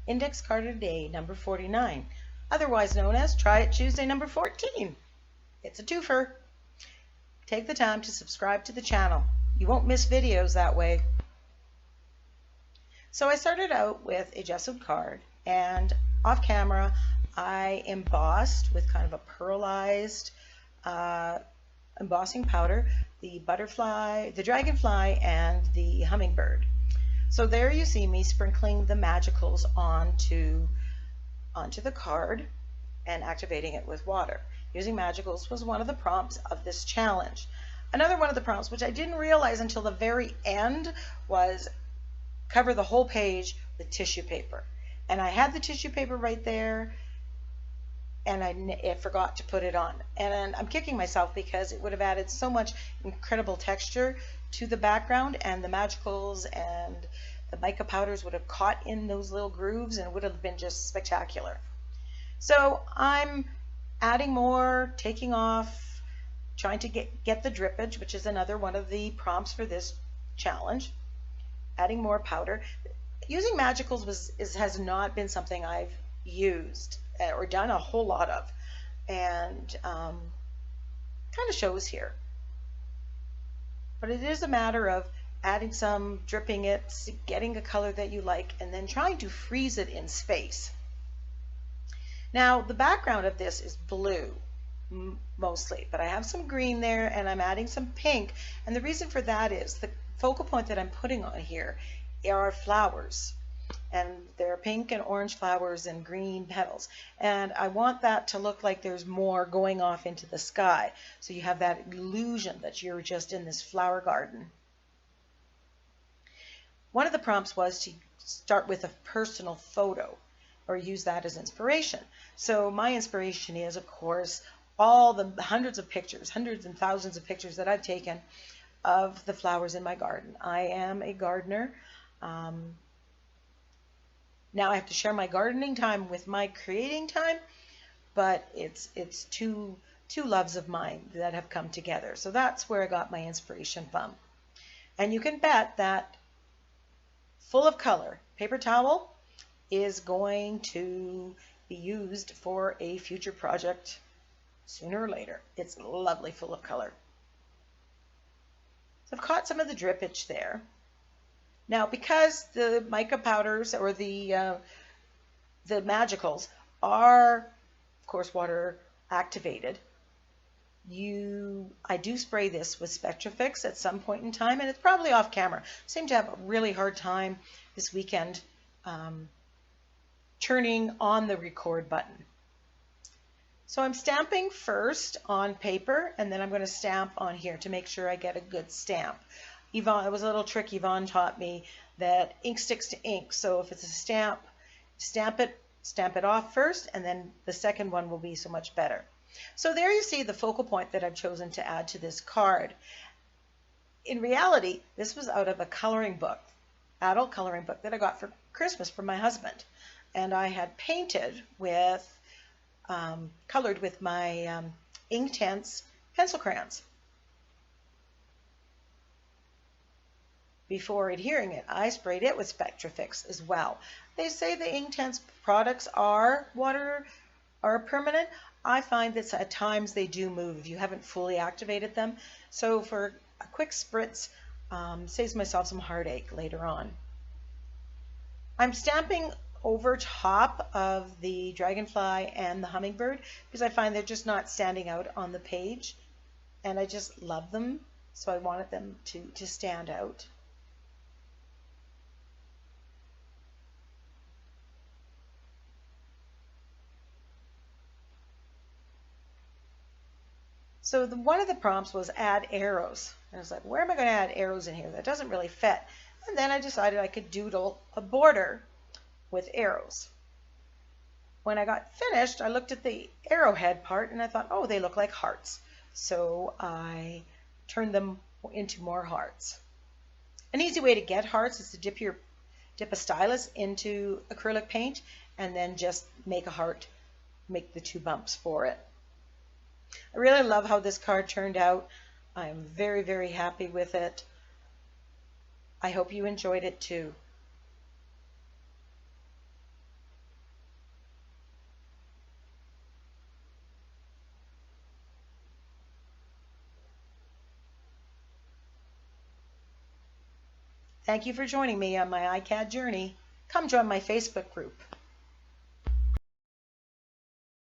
Index card of the day number 49, otherwise known as Try It Tuesday number 14. It's a twofer. Take the time to subscribe to the channel. You won't miss videos that way. So I started out with a gessoed card, and off camera I embossed with kind of a pearlized embossing powder the butterfly, the dragonfly, and the hummingbird. So there you see me sprinkling the magicals onto the card and activating it with water. Using magicals was one of the prompts of this challenge. Another one of the prompts, which I didn't realize until the very end, was cover the whole page with tissue paper. And I had the tissue paper right there, and I forgot to put it on. And I'm kicking myself because it would have added so much incredible texture to the background, and the magicals and the mica powders would have caught in those little grooves and it would have been just spectacular. So I'm adding more, taking off, trying to get the drippage, which is another one of the prompts for this challenge. Adding more powder. Using magicals has not been something I've used or done a whole lot of, and kind of shows here. But it is a matter of adding some, dripping it, getting a color that you like, and then trying to freeze it in space. Now the background of this is blue mostly, but I have some green there and I'm adding some pink, and the reason for that is the focal point that I'm putting on here are flowers, and there are pink and orange flowers and green petals, and I want that to look like there's more going off into the sky, so you have that illusion that you're just in this flower garden. One of the prompts was to start with a personal photo or use that as inspiration. So my inspiration is, of course, all the hundreds of pictures, hundreds and thousands of pictures that I've taken of the flowers in my garden. I am a gardener. Now I have to share my gardening time with my creating time, but it's two loves of mine that have come together. So that's where I got my inspiration from. And you can bet that full of color paper towel is going to be used for a future project sooner or later. It's lovely, full of color. So I've caught some of the drippage there. Now, because the mica powders or the magicals are, of course, water activated, I do spray this with Spectrafix at some point in time, and it's probably off camera. I seem to have a really hard time this weekend turning on the record button. So I'm stamping first on paper, and then I'm going to stamp on here to make sure I get a good stamp. Yvonne, it was a little trick Yvonne taught me, that ink sticks to ink. So if it's a stamp, stamp it off first, and then the second one will be so much better. So there you see the focal point that I've chosen to add to this card. In reality, this was out of a coloring book, adult coloring book that I got for Christmas from my husband. And I had painted with, colored with my Inktense pencil crayons. Before adhering it, I sprayed it with Spectrafix as well. They say the Inktense products are permanent. I find that at times they do move if you haven't fully activated them. So for a quick spritz, saves myself some heartache later on. I'm stamping over top of the dragonfly and the hummingbird because I find they're just not standing out on the page, and I just love them, so I wanted them to stand out. So one of the prompts was add arrows. And I was like, where am I going to add arrows in here? That doesn't really fit. And then I decided I could doodle a border with arrows. When I got finished, I looked at the arrowhead part and I thought, oh, they look like hearts. So I turned them into more hearts. An easy way to get hearts is to dip a stylus into acrylic paint and then just make a heart, make the two bumps for it. I really love how this card turned out. I'm very, very happy with it. I hope you enjoyed it too. Thank you for joining me on my ICAD journey. Come join my Facebook group.